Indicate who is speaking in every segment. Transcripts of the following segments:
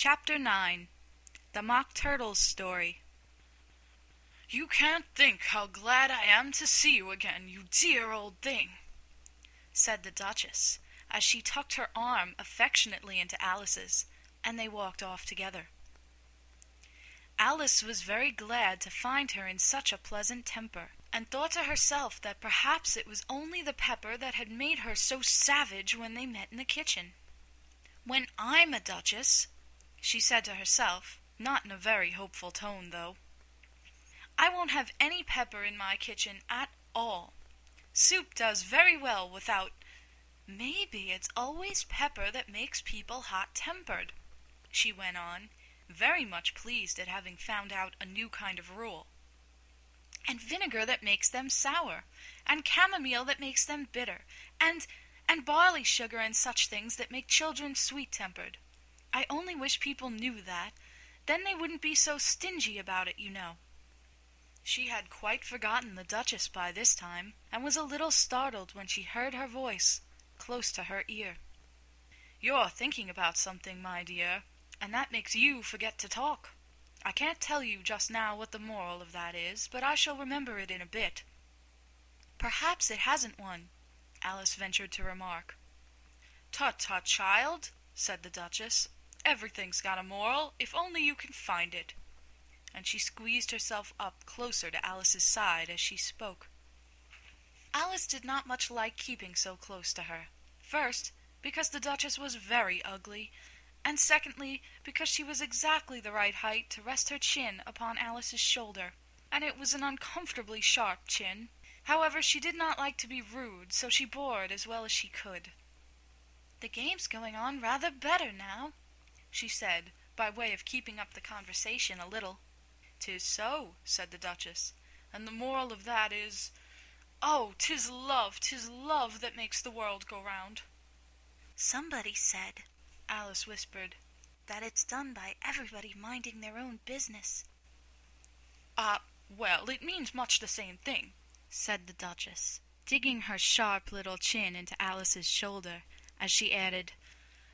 Speaker 1: Chapter 9. The Mock Turtle's Story. "You can't think how glad I am to see you again, you dear old thing," said the Duchess, as she tucked her arm affectionately into Alice's, and they walked off together. Alice was very glad to find her in such a pleasant temper, and thought to herself that perhaps it was only the pepper that had made her so savage when they met in the kitchen. "When I'm a duchess," she said to herself, not in a very hopeful tone, though, "I won't have any pepper in my kitchen at all. Soup does very well without. Maybe it's always pepper that makes people hot-tempered," she went on, very much pleased at having found out a new kind of rule. "And vinegar that makes them sour, and chamomile that makes them bitter, and barley sugar and such things that make children sweet-tempered. I only wish people knew that. Then they wouldn't be so stingy about it, you know." She had quite forgotten the Duchess by this time, and was a little startled when she heard her voice close to her ear. "You're thinking about something, my dear, and that makes you forget to talk. I can't tell you just now what the moral of that is, but I shall remember it in a bit." "Perhaps it hasn't one," Alice ventured to remark. "Tut, tut, child," said the Duchess. "Everything's got a moral, if only you can find it." And she squeezed herself up closer to Alice's side as she spoke. Alice did not much like keeping so close to her. First, because the Duchess was very ugly, and secondly, because she was exactly the right height to rest her chin upon Alice's shoulder, and it was an uncomfortably sharp chin. However, she did not like to be rude, so she bore it as well as she could. "The game's going on rather better now," she said, by way of keeping up the conversation a little. "'Tis so," said the Duchess, "and the moral of that is, oh, 'tis love that makes the world go round."
Speaker 2: "Somebody said," Alice whispered, "that it's done by everybody minding their own business."
Speaker 1: Well, it means much the same thing," said the Duchess, digging her sharp little chin into Alice's shoulder, as she added,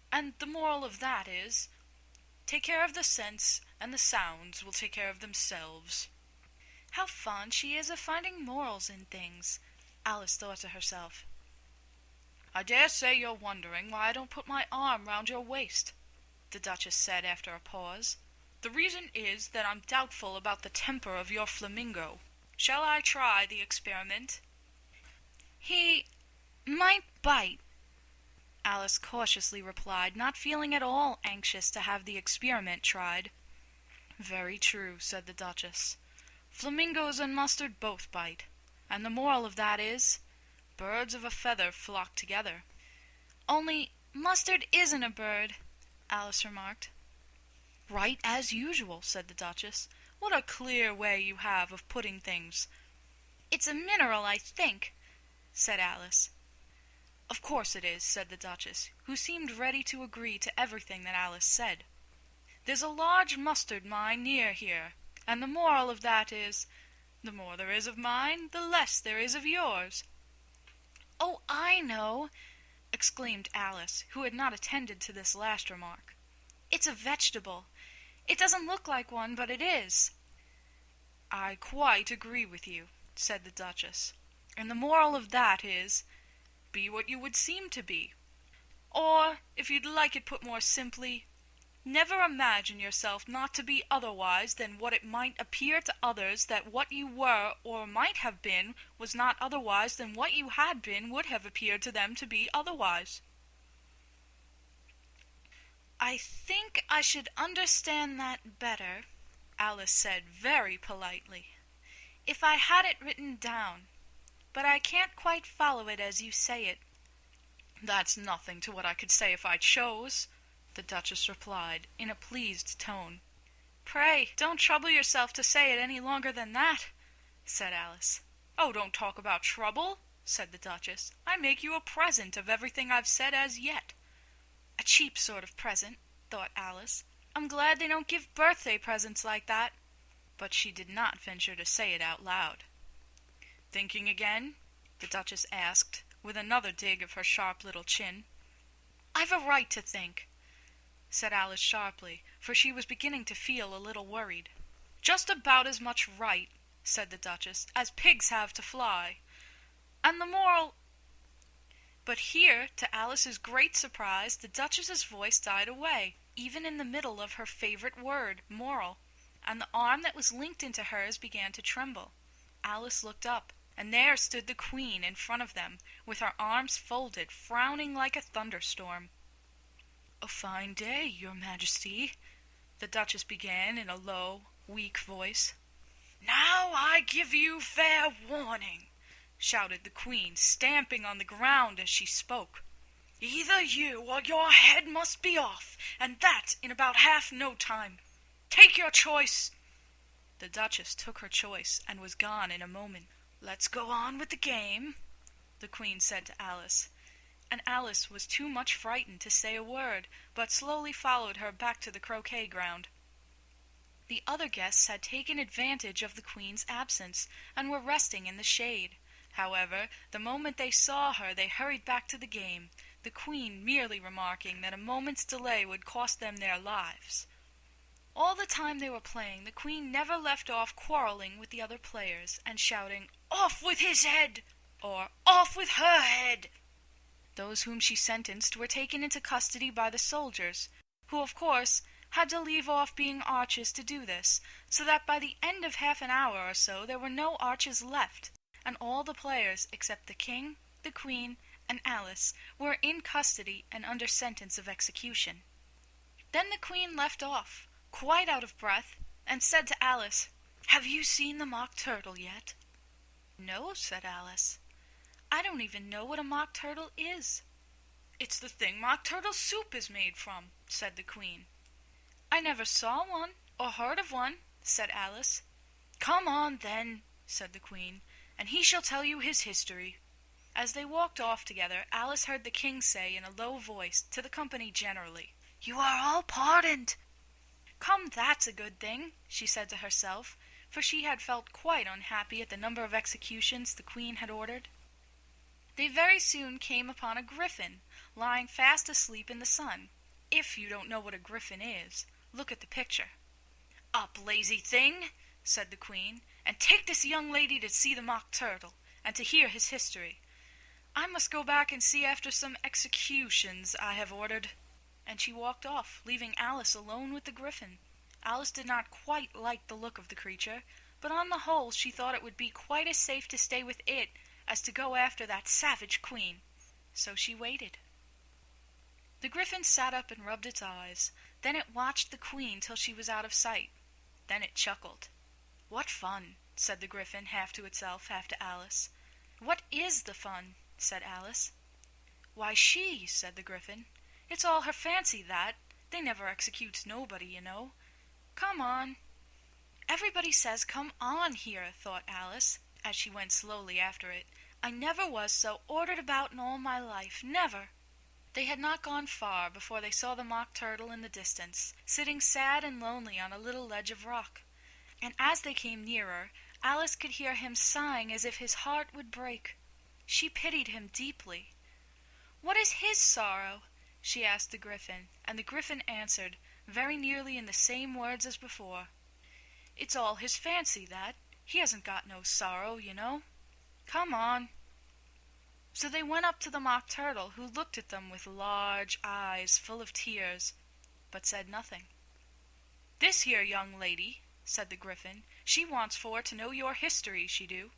Speaker 1: "and the moral of that is, take care of the sense, and the sounds will take care of themselves."
Speaker 2: "How fond she is of finding morals in things," Alice thought to herself.
Speaker 1: "I dare say you're wondering why I don't put my arm round your waist," the Duchess said after a pause. "The reason is that I'm doubtful about the temper of your flamingo. Shall I try the experiment?"
Speaker 2: "He might bite," Alice cautiously replied, not feeling at all anxious to have the experiment tried.
Speaker 1: "Very true," said the Duchess. "Flamingos and mustard both bite, and the moral of that is, birds of a feather flock together."
Speaker 2: "Only mustard isn't a bird," Alice remarked.
Speaker 1: "Right as usual," said the Duchess. "What a clear way you have of putting things."
Speaker 2: "It's a mineral, I think," said Alice.
Speaker 1: "Of course it is," said the Duchess, who seemed ready to agree to everything that Alice said. "There's a large mustard mine near here, and the moral of that is, the more there is of mine, the less there is of yours."
Speaker 2: "Oh, I know!" exclaimed Alice, who had not attended to this last remark. "It's a vegetable. It doesn't look like one, but it is."
Speaker 1: "I quite agree with you," said the Duchess, "and the moral of that is, be what you would seem to be. Or, if you'd like it put more simply, never imagine yourself not to be otherwise than what it might appear to others that what you were or might have been was not otherwise than what you had been would have appeared to them to be otherwise."
Speaker 2: "I think I should understand that better," Alice said very politely, "if I had it written down, but I can't quite follow it as you say it."
Speaker 1: "That's nothing to what I could say if I chose," the Duchess replied, in a pleased tone.
Speaker 2: "Pray, don't trouble yourself to say it any longer than that," said Alice.
Speaker 1: "Oh, don't talk about trouble," said the Duchess. "I make you a present of everything I've said as yet."
Speaker 2: "A cheap sort of present," thought Alice. "I'm glad they don't give birthday presents like that."
Speaker 1: But she did not venture to say it out loud. "Thinking again?" the Duchess asked, with another dig of her sharp little chin.
Speaker 2: "I've a right to think." said Alice sharply, for she was beginning to feel a little worried. "Just about as much right," said the Duchess, "as pigs have to fly. And the moral—" But here, to Alice's great surprise, the Duchess's voice died away, even in the middle of her favorite word, moral, and the arm that was linked into hers began to tremble. Alice looked up, and there stood the Queen in front of them, with her arms folded, frowning like a thunderstorm. "A fine day, your Majesty," the Duchess began in a low, weak voice. "Now I give you fair warning," shouted the Queen, stamping on the ground as she spoke. "Either you or your head must be off, and that in about half no time. Take your choice." The Duchess took her choice and was gone in a moment. "Let's go on with the game," the Queen said to Alice, and Alice was too much frightened to say a word, but slowly followed her back to the croquet ground. The other guests had taken advantage of the Queen's absence, and were resting in the shade. However, the moment they saw her, they hurried back to the game, the Queen merely remarking that a moment's delay would cost them their lives. All the time they were playing, the Queen never left off quarreling with the other players, and shouting, "Off with his head!" or "Off with her head!" Those whom she sentenced were taken into custody by the soldiers, who, of course, had to leave off being archers to do this, so that by the end of half an hour or so there were no archers left, and all the players, except the King, the Queen, and Alice, were in custody and under sentence of execution. Then the Queen left off, quite out of breath, and said to Alice, "Have you seen the Mock Turtle yet?" "No," said Alice. "I don't even know what a mock turtle is." "It's the thing mock turtle soup is made from," said the Queen. "I never saw one, or heard of one," said Alice. "Come on, then," said the Queen, "and he shall tell you his history." As they walked off together, Alice heard the King say in a low voice to the company generally, "You are all pardoned." "Come, that's a good thing," she said to herself, for she had felt quite unhappy at the number of executions the Queen had ordered. They very soon came upon a Gryphon, lying fast asleep in the sun. If you don't know what a Gryphon is, look at the picture. "Up, lazy thing," said the Queen, "and take this young lady to see the Mock Turtle, and to hear his history. I must go back and see after some executions I have ordered." And she walked off, leaving Alice alone with the Gryphon. Alice did not quite like the look of the creature, but on the whole she thought it would be quite as safe to stay with it as to go after that savage Queen. So she waited. The Gryphon sat up and rubbed its eyes. Then it watched the Queen till she was out of sight. Then it chuckled. "What fun," said the Gryphon, half to itself, half to Alice. "What is the fun?" said Alice. "Why, she," said the Gryphon. "It's all her fancy, that. They never executes nobody, you know. Come on." "Everybody says come on here," thought Alice, as she went slowly after it. "I never was so ordered about in all my life, never." They had not gone far before they saw the Mock Turtle in the distance, sitting sad and lonely on a little ledge of rock. And as they came nearer, Alice could hear him sighing as if his heart would break. She pitied him deeply. "What is his sorrow?" she asked the Gryphon, and the Gryphon answered, very nearly in the same words as before. "It's all his fancy, that. He hasn't got no sorrow, you know. Come on." So they went up to the Mock Turtle, who looked at them with large eyes full of tears, but said nothing. "This here young lady," said the Gryphon, "she wants for to know your history, she do."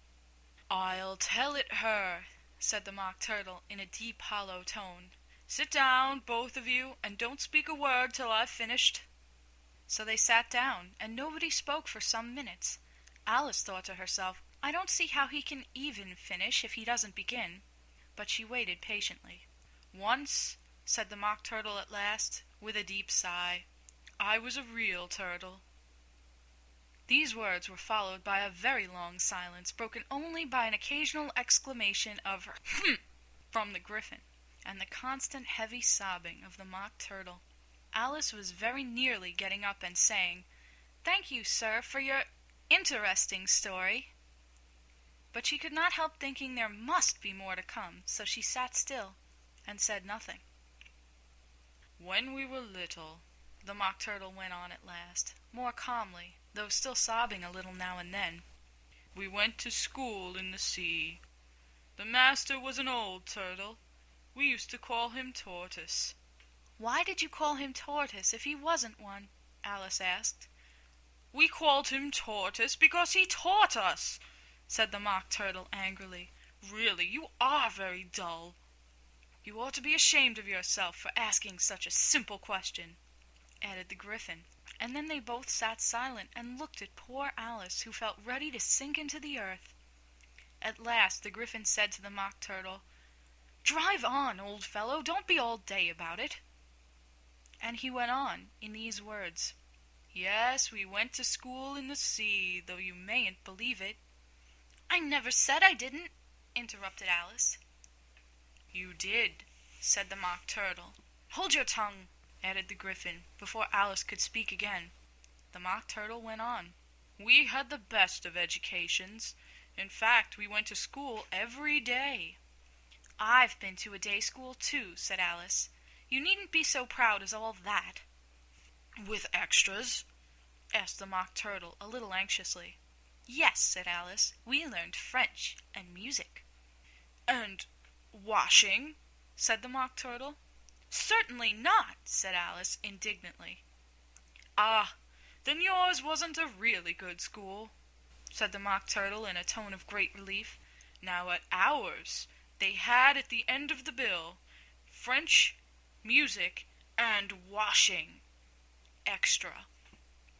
Speaker 2: "I'll tell it her," said the Mock Turtle in a deep hollow tone. "Sit down, both of you, and don't speak a word till I've finished." So they sat down, and nobody spoke for some minutes. Alice thought to herself, "I don't see how he can even finish if he doesn't begin." But she waited patiently. "Once," said the Mock Turtle at last, with a deep sigh, "I was a real turtle." These words were followed by a very long silence, broken only by an occasional exclamation of "Hm!" from the Gryphon, and the constant heavy sobbing of the Mock Turtle. Alice was very nearly getting up and saying, "Thank you, sir, for your interesting story." But she could not help thinking there must be more to come, so she sat still and said nothing. "When we were little," the Mock Turtle went on at last, more calmly, though still sobbing a little now and then, "we went to school in the sea. The master was an old turtle. We used to call him Tortoise."
Speaker 1: "Why did you call him Tortoise if he wasn't one?" Alice asked.
Speaker 2: "We called him Tortoise because he taught us," said the Mock Turtle angrily. "Really, you are very dull. You ought to be ashamed of yourself for asking such a simple question," added the Gryphon, and then they both sat silent and looked at poor Alice, who felt ready to sink into the earth. At last the Gryphon said to the Mock Turtle, "Drive on, old fellow, don't be all day about it." And he went on in these words, "Yes, we went to school in the sea, though you mayn't believe it."
Speaker 1: "I never said I didn't," interrupted Alice.
Speaker 2: "You did," said the Mock Turtle.
Speaker 1: "Hold your tongue,"
Speaker 2: added the Gryphon, before Alice could speak again. The Mock Turtle went on. "We had the best of educations. In fact, we went to school every day."
Speaker 1: "I've been to a day school too," said Alice. "You needn't be so proud as all that."
Speaker 2: "With extras?" asked the Mock Turtle a little anxiously.
Speaker 1: "Yes," said Alice. "We learned French and music."
Speaker 2: "And washing?" said the Mock Turtle.
Speaker 1: "Certainly not," said Alice indignantly.
Speaker 2: "Ah, then yours wasn't a really good school," said the Mock Turtle in a tone of great relief. "Now at ours they had at the end of the bill French, music, and washing. Extra."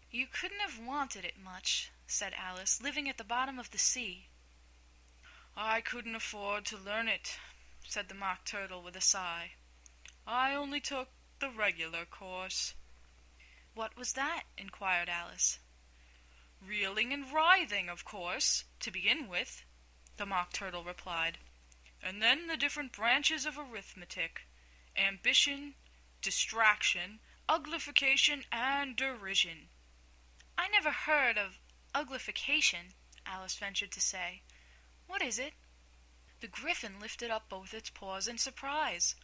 Speaker 1: "You couldn't have wanted it much," said Alice, "living at the bottom of the sea."
Speaker 2: "I couldn't afford to learn it," said the Mock Turtle with a sigh. "I only took the regular course."
Speaker 1: "What was that?" inquired Alice.
Speaker 2: "Reeling and writhing, of course, to begin with," the Mock Turtle replied. "And then the different branches of arithmetic: ambition, distraction, uglification, and derision."
Speaker 1: "I never heard of uglification," Alice ventured to say. "What is it?"
Speaker 2: The Gryphon lifted up both its paws in surprise.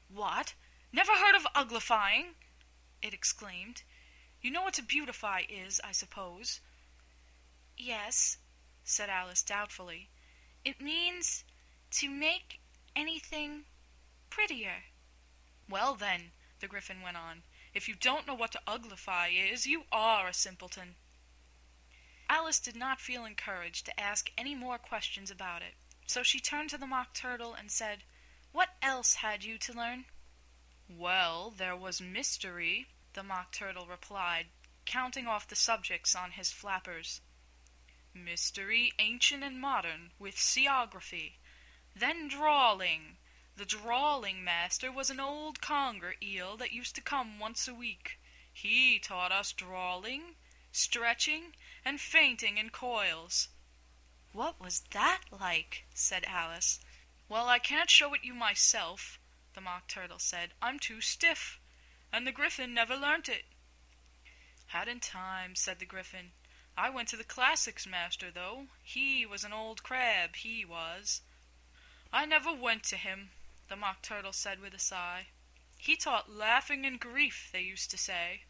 Speaker 2: "What? Never heard of uglifying?" it exclaimed. "You know what to beautify is, I suppose."
Speaker 1: "Yes," said Alice doubtfully. "It means to make anything prettier."
Speaker 2: "Well then," the Gryphon went on, "if you don't know what to uglify is, you are a simpleton." Alice did not feel encouraged to ask any more questions about it, so she turned to the Mock Turtle and said,
Speaker 1: "What else had you to learn?"
Speaker 2: "Well, there was mystery," the Mock Turtle replied, counting off the subjects on his flappers. "Mystery, ancient and modern, with seaography. Then drawling. The drawling master was an old conger eel that used to come once a week. He taught us drawling, stretching, and fainting in coils."
Speaker 1: "What was that like?" said Alice.
Speaker 2: "Well, I can't show it you myself," the Mock Turtle said. "I'm too stiff, and the Gryphon never learnt it." "Hadn't time," said the Gryphon. "I went to the classics master, though. He was an old crab, he was." "I never went to him," the Mock Turtle said with a sigh. "He taught laughing and grief, they used to say."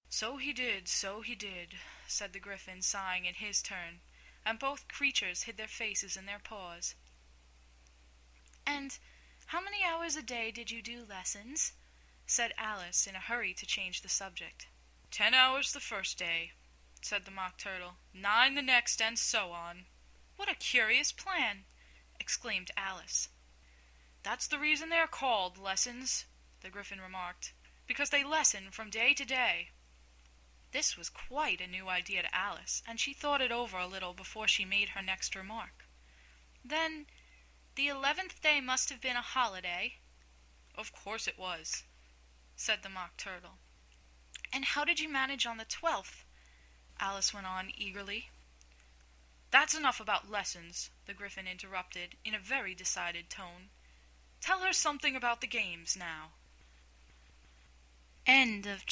Speaker 2: So he did," said the Gryphon, sighing in his turn, and both creatures hid their faces in their paws.
Speaker 1: "And how many hours a day did you do lessons?" said Alice in a hurry to change the subject.
Speaker 2: 10 hours the first day," said the Mock Turtle, 9 the next, and so on."
Speaker 1: "What a curious plan!" exclaimed Alice.
Speaker 2: "That's the reason they are called lessons," the Gryphon remarked, "because they lessen from day to day." This was quite a new idea to Alice, and she thought it over a little before she made her next remark.
Speaker 1: "Then the 11th day must have been a holiday?"
Speaker 2: "Of course it was," said the Mock Turtle.
Speaker 1: "And how did you manage on the 12th?" Alice went on eagerly.
Speaker 2: "That's enough about lessons," the Gryphon interrupted in a very decided tone. "Tell her something about the games now."
Speaker 1: End of chapter